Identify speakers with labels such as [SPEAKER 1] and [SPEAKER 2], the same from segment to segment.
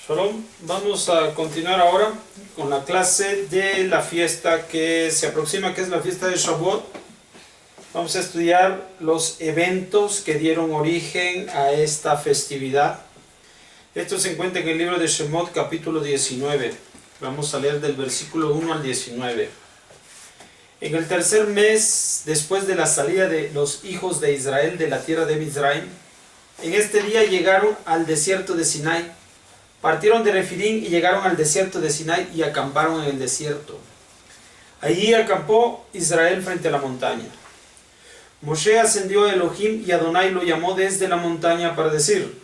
[SPEAKER 1] Shalom, vamos a continuar ahora con la clase de la fiesta que se aproxima, que es la fiesta de Shavuot. Vamos a estudiar los eventos que dieron origen a esta festividad. Esto se encuentra en el libro de Shemot, capítulo 19. Vamos a leer del versículo 1 al 19. En el tercer mes, después de la salida de los hijos de Israel de la tierra de Mizraim, en este día llegaron al desierto de Sinai. Partieron de Refidim y llegaron al desierto de Sinai y acamparon en el desierto. Allí acampó Israel frente a la montaña. Moshe ascendió a Elohim y Adonai lo llamó desde la montaña para decir: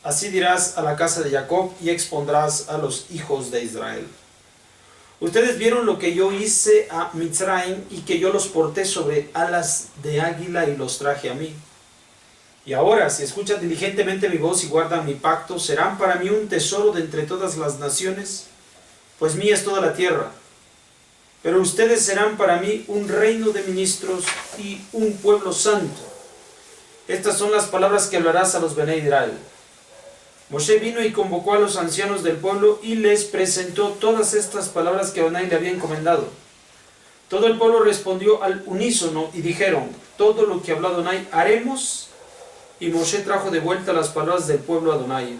[SPEAKER 1] así dirás a la casa de Jacob y expondrás a los hijos de Israel. Ustedes vieron lo que yo hice a Mitzrayim y que yo los porté sobre alas de águila y los traje a mí. Y ahora, si escuchan diligentemente mi voz y guardan mi pacto, serán para mí un tesoro de entre todas las naciones, pues mía es toda la tierra. Pero ustedes serán para mí un reino de ministros y un pueblo santo. Estas son las palabras que hablarás a los Bnei Israel. Moshe vino y convocó a los ancianos del pueblo y les presentó todas estas palabras que Adonai le había encomendado. Todo el pueblo respondió al unísono y dijeron: todo lo que habló Adonai haremos. Y Moshe trajo de vuelta las palabras del pueblo a Adonai.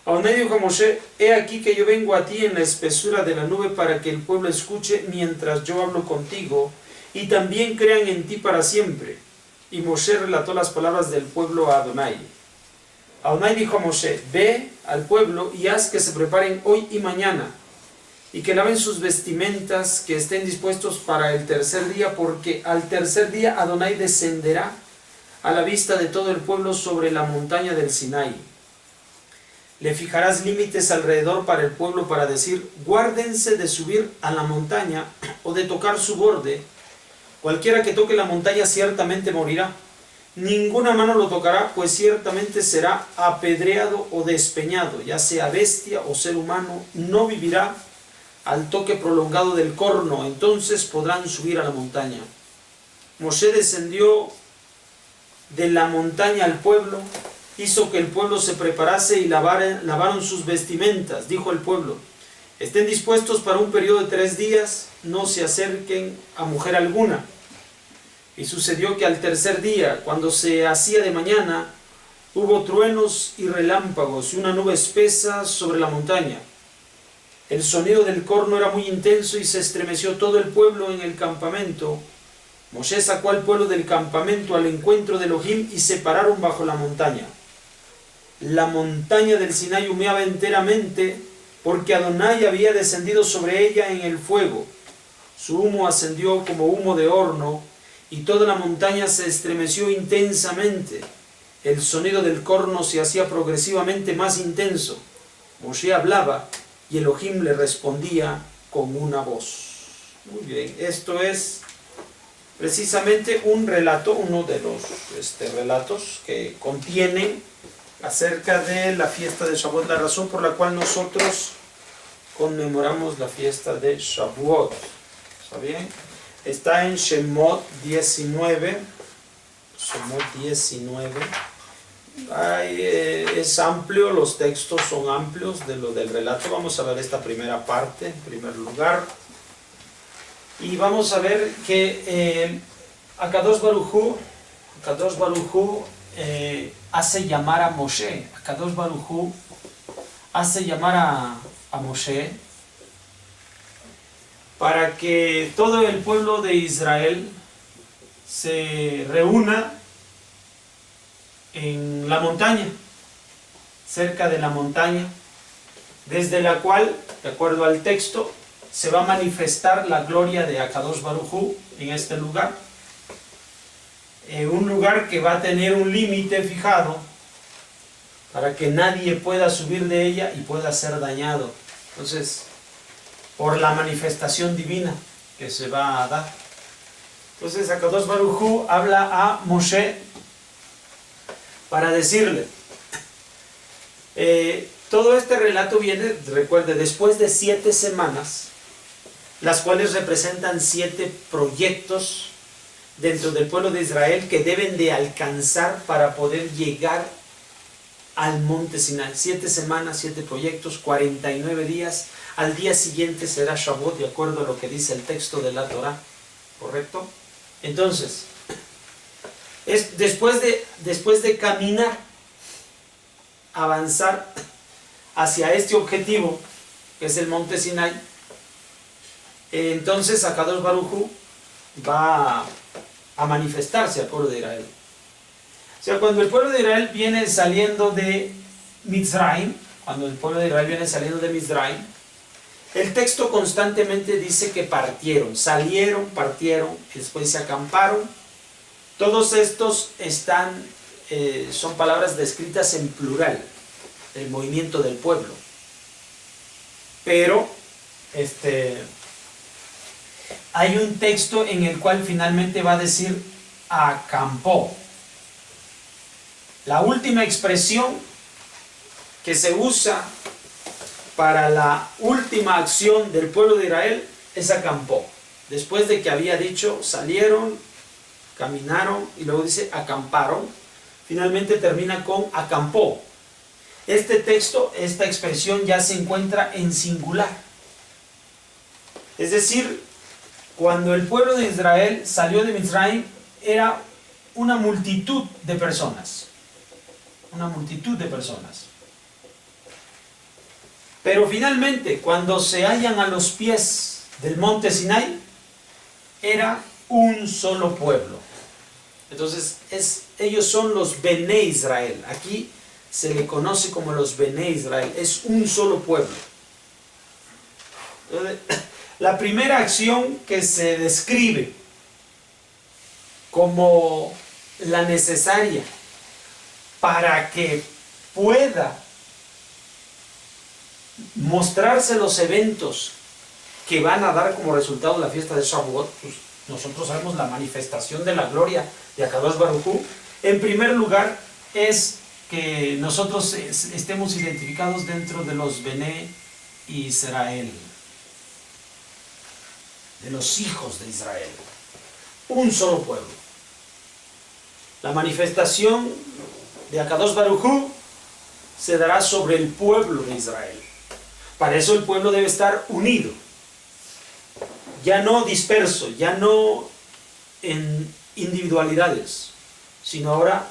[SPEAKER 1] Adonai dijo a Moshe: he aquí que yo vengo a ti en la espesura de la nube para que el pueblo escuche mientras yo hablo contigo y también crean en ti para siempre. Y Moshe relató las palabras del pueblo a Adonai. Adonai dijo a Moshe: ve al pueblo y haz que se preparen hoy y mañana y que laven sus vestimentas, que estén dispuestos para el tercer día, porque al tercer día Adonai descenderá a la vista de todo el pueblo sobre la montaña del Sinai. Le fijarás límites alrededor para el pueblo para decir: guárdense de subir a la montaña o de tocar su borde. Cualquiera que toque la montaña ciertamente morirá. Ninguna mano lo tocará, pues ciertamente será apedreado o despeñado, ya sea bestia o ser humano, no vivirá al toque prolongado del corno, entonces podrán subir a la montaña. Moshe descendió de la montaña al pueblo, hizo que el pueblo se preparase y lavaron sus vestimentas. Dijo el pueblo: estén dispuestos para un periodo de 3 días, no se acerquen a mujer alguna. Y sucedió que al tercer día, cuando se hacía de mañana, hubo truenos y relámpagos y una nube espesa sobre la montaña. El sonido del corno era muy intenso y se estremeció todo el pueblo en el campamento. Moshe sacó al pueblo del campamento al encuentro de Elohim y se pararon bajo la montaña. La montaña del Sinai humeaba enteramente porque Adonai había descendido sobre ella en el fuego. Su humo ascendió como humo de horno y toda la montaña se estremeció intensamente. El sonido del corno se hacía progresivamente más intenso. Moshe hablaba y Elohim le respondía con una voz. Muy bien, esto es precisamente un relato, uno de los relatos que contienen acerca de la fiesta de Shavuot, la razón por la cual nosotros conmemoramos la fiesta de Shavuot. ¿Está bien? Está en Shemot 19. Shemot 19. Es amplio, los textos son amplios de lo del relato. Vamos a ver esta primera parte en primer lugar. Y vamos a ver que Akadosh Baruj Hu hace llamar a Moshe. Akadosh Baruj Hu hace llamar a Moshe para que todo el pueblo de Israel se reúna en la montaña, cerca de la montaña, desde la cual, de acuerdo al texto, se va a manifestar la gloria de Akadosh Baruj Hu en este lugar. Un lugar que va a tener un límite fijado para que nadie pueda subir de ella y pueda ser dañado. Entonces, por la manifestación divina que se va a dar. Entonces, Akadosh Baruj Hu habla a Moshe para decirle, todo este relato viene, recuerde, después de 7 semanas, las cuales representan 7 proyectos dentro del pueblo de Israel que deben de alcanzar para poder llegar al monte Sinai. 7 semanas, 7 proyectos, 49 días. Al día siguiente será Shavuot, de acuerdo a lo que dice el texto de la Torah. ¿Correcto? Entonces, es después de caminar, avanzar hacia este objetivo, que es el monte Sinai, entonces Akadosh Baruj Hu va a manifestarse al pueblo de Israel. O sea, cuando el pueblo de Israel viene saliendo de Mizraim, el texto constantemente dice que salieron, después se acamparon. Todos estos son palabras descritas en plural, el movimiento del pueblo. Pero hay un texto en el cual finalmente va a decir acampó. La última expresión que se usa para la última acción del pueblo de Israel es acampó. Después de que había dicho salieron, caminaron y luego dice acamparon, finalmente termina con acampó. Este texto, esta expresión ya se encuentra en singular. Es decir, cuando el pueblo de Israel salió de Mizraim, era una multitud de personas. Pero finalmente, cuando se hallan a los pies del monte Sinai, era un solo pueblo. Entonces, ellos son los Bené Israel. Aquí se le conoce como los Bené Israel. Es un solo pueblo. Entonces, la primera acción que se describe como la necesaria para que pueda mostrarse los eventos que van a dar como resultado la fiesta de Shavuot, pues nosotros sabemos la manifestación de la gloria de Akadosh Baruj Hu. En primer lugar es que nosotros estemos identificados dentro de los Bené Israel, de los hijos de Israel, un solo pueblo. La manifestación de Akadosh Baruj Hu se dará sobre el pueblo de Israel. Para eso el pueblo debe estar unido, ya no disperso, ya no en individualidades, sino ahora,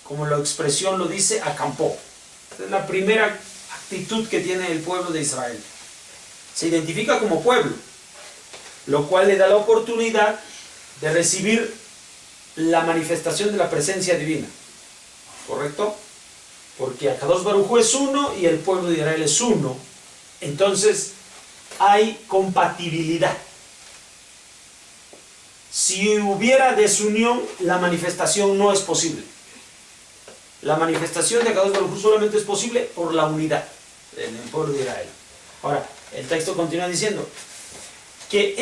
[SPEAKER 1] como la expresión lo dice, acampó. Esta es la primera actitud que tiene el pueblo de Israel. Se identifica como pueblo, lo cual le da la oportunidad de recibir la manifestación de la presencia divina. ¿Correcto? Porque Akadosh Baruj Hu es uno y el pueblo de Israel es uno. Entonces hay compatibilidad. Si hubiera desunión, la manifestación no es posible. La manifestación de Akadosh Baruj Hu solamente es posible por la unidad en el pueblo de Israel. Ahora, el texto continúa diciendo que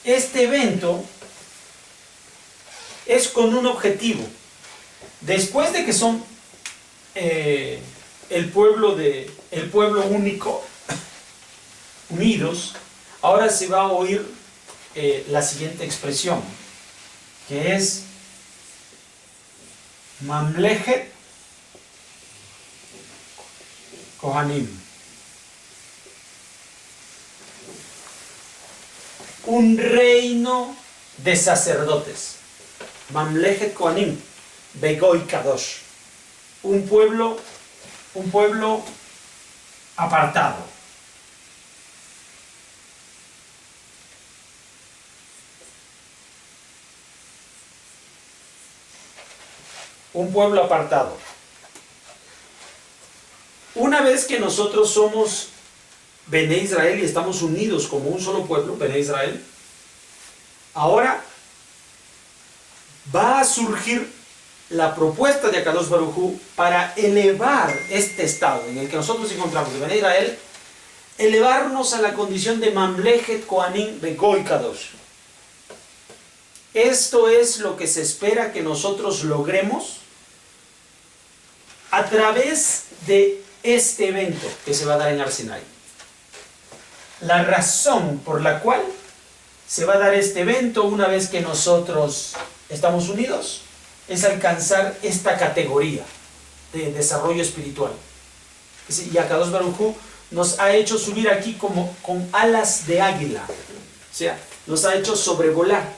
[SPEAKER 1] este evento es con un objetivo. Después de que son el pueblo único, unidos, ahora se va a oír la siguiente expresión, que es Mamlechet Kohanim, un reino de sacerdotes. Mamlechet Kohanim, Begoy Kadosh, un pueblo apartado. Un pueblo apartado. Una vez que nosotros somos Bené Israel y estamos unidos como un solo pueblo, Bené Israel, ahora va a surgir la propuesta de Akadosh Baruj Hu para elevar este estado en el que nosotros nos encontramos de Bené Israel, elevarnos a la condición de Mamlechet Kohanim Begoy Kadosh. Esto es lo que se espera que nosotros logremos a través de este evento que se va a dar en Har Sinai. La razón por la cual se va a dar este evento una vez que nosotros estamos unidos es alcanzar esta categoría de desarrollo espiritual. Y Akadosh Baruj Hu nos ha hecho subir aquí como con alas de águila. O sea, nos ha hecho sobrevolar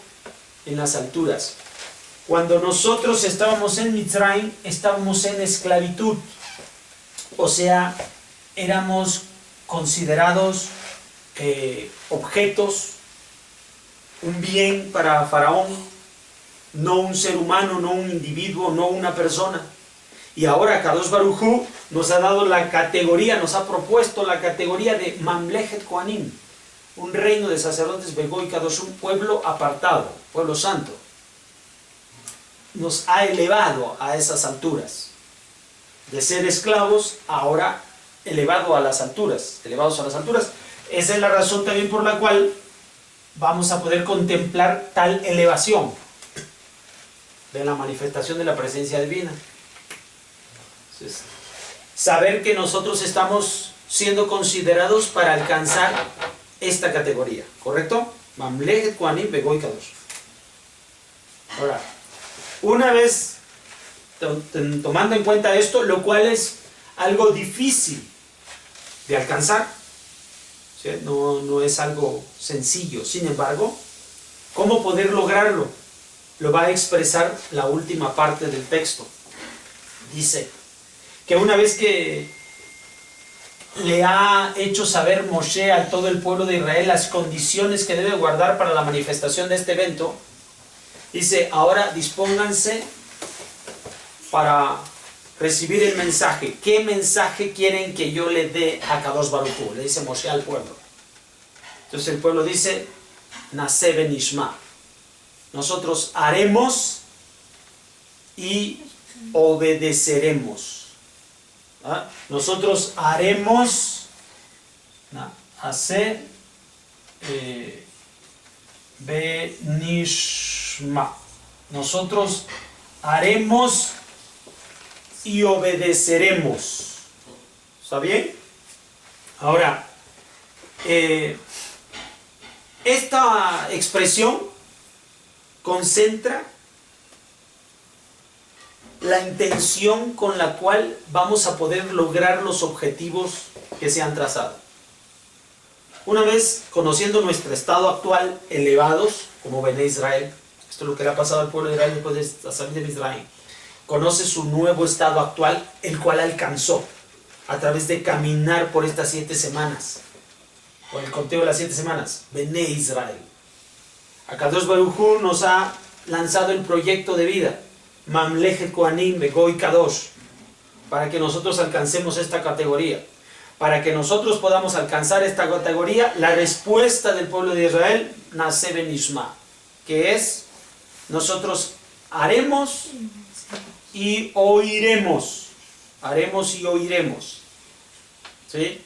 [SPEAKER 1] en las alturas. Cuando nosotros estábamos en Mitzrayim, estábamos en esclavitud. O sea, éramos considerados objetos, un bien para Faraón, no un ser humano, no un individuo, no una persona. Y ahora Kadosh Baruj Hu nos ha dado la categoría, nos ha propuesto la categoría de Mamlechet Kohanim, un reino de sacerdotes Begoy Kadosh, un pueblo apartado, pueblo santo. Nos ha elevado a esas alturas. De ser esclavos, ahora elevados a las alturas. Esa es la razón también por la cual vamos a poder contemplar tal elevación de la manifestación de la presencia divina. Entonces, saber que nosotros estamos siendo considerados para alcanzar esta categoría, ¿correcto? Mamlechet Kohanim Begoy Kadosh. Ahora, una vez tomando en cuenta esto, lo cual es algo difícil de alcanzar, ¿sí? No es algo sencillo. Sin embargo, ¿cómo poder lograrlo? Lo va a expresar la última parte del texto. Dice que una vez que le ha hecho saber Moshe a todo el pueblo de Israel las condiciones que debe guardar para la manifestación de este evento, dice, ahora dispónganse para recibir el mensaje. ¿Qué mensaje quieren que yo le dé a Kadosh Baruj Hu? Le dice Moshe al pueblo. Entonces el pueblo dice, Naseh benishma. Nosotros haremos y obedeceremos. ¿Ah? Nosotros haremos, hacer benishma. Nosotros haremos y obedeceremos. ¿Está bien? Ahora, esta expresión concentra la intención con la cual vamos a poder lograr los objetivos que se han trazado. Una vez conociendo nuestro estado actual, elevados, como Bené Israel, esto es lo que le ha pasado al pueblo de Israel después de salir de Israel, conoce su nuevo estado actual, el cual alcanzó a través de caminar por estas 7 semanas, por el conteo de las 7 semanas, Bené Israel. Akadosh Baruj Hu nos ha lanzado el proyecto de vida, Mamlechet Kohanim Begoy Kadosh, para que nosotros alcancemos esta categoría. Para que nosotros podamos alcanzar esta categoría, la respuesta del pueblo de Israel, Naseh benishma, que es, nosotros haremos y oiremos. Haremos y oiremos. ¿Sí?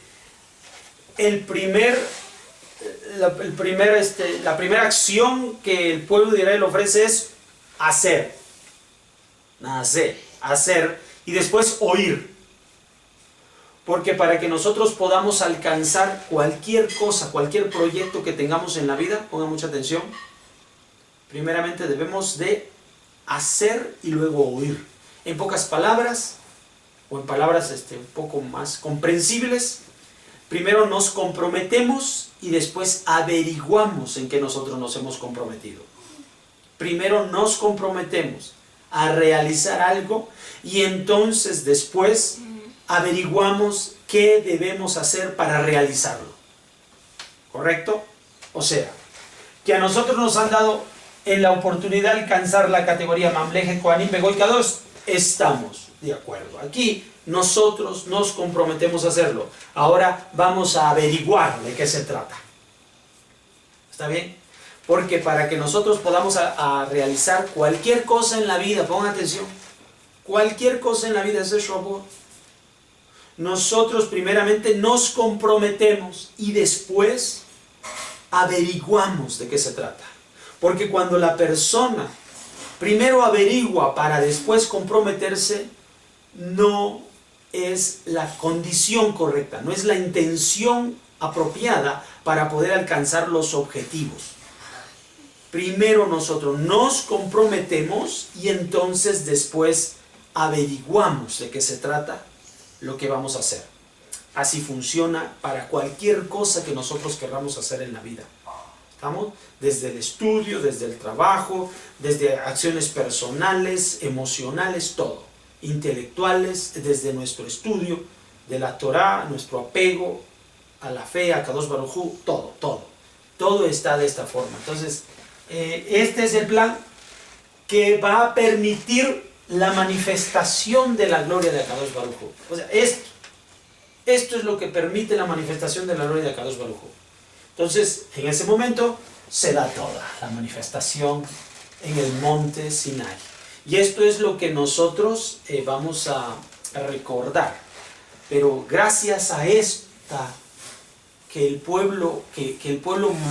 [SPEAKER 1] La primera acción que el pueblo de Israel ofrece es hacer. Hacer y después oír. Porque para que nosotros podamos alcanzar cualquier cosa, cualquier proyecto que tengamos en la vida, pongan mucha atención, primeramente debemos de hacer y luego oír. En pocas palabras, o en palabras un poco más comprensibles, primero nos comprometemos y después averiguamos en qué nosotros nos hemos comprometido. Primero nos comprometemos a realizar algo y entonces después averiguamos qué debemos hacer para realizarlo. ¿Correcto? O sea, que a nosotros nos han dado en la oportunidad de alcanzar la categoría Mamlechet Kohanim Begoy Kadosh, estamos de acuerdo. Aquí nosotros nos comprometemos a hacerlo. Ahora vamos a averiguar de qué se trata. ¿Está bien? Porque para que nosotros podamos a realizar cualquier cosa en la vida, pongan atención, cualquier cosa en la vida es el Shabbat. Nosotros primeramente nos comprometemos y después averiguamos de qué se trata. Porque cuando la persona primero averigua para después comprometerse, no es la condición correcta, no es la intención apropiada para poder alcanzar los objetivos. Primero nosotros nos comprometemos y entonces después averiguamos de qué se trata lo que vamos a hacer. Así funciona para cualquier cosa que nosotros queramos hacer en la vida. ¿Estamos? Desde el estudio, desde el trabajo, desde acciones personales, emocionales, todo. Intelectuales, desde nuestro estudio de la Torá, nuestro apego a la fe, a Kadosh Baruj Hu, todo, todo. Todo está de esta forma. Entonces, este es el plan que va a permitir la manifestación de la gloria de Kadosh Baruj Hu. O sea, esto es lo que permite la manifestación de la gloria de Kadosh Baruj Hu. Entonces, en ese momento se da toda la manifestación en el monte Sinai. Y esto es lo que nosotros vamos a recordar. Pero gracias a esta que el pueblo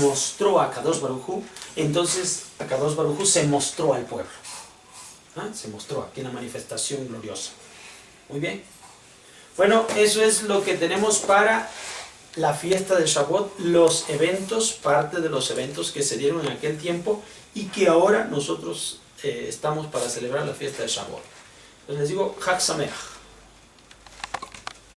[SPEAKER 1] mostró a Kadosh Baruj Hu, entonces a Kadosh Baruj Hu se mostró al pueblo. ¿Ah? Se mostró aquí en la manifestación gloriosa. Muy bien. Bueno, eso es lo que tenemos para la fiesta de Shavuot, los eventos, parte de los eventos que se dieron en aquel tiempo y que ahora nosotros estamos para celebrar la fiesta de Shavuot. Entonces les digo, Chag Sameach.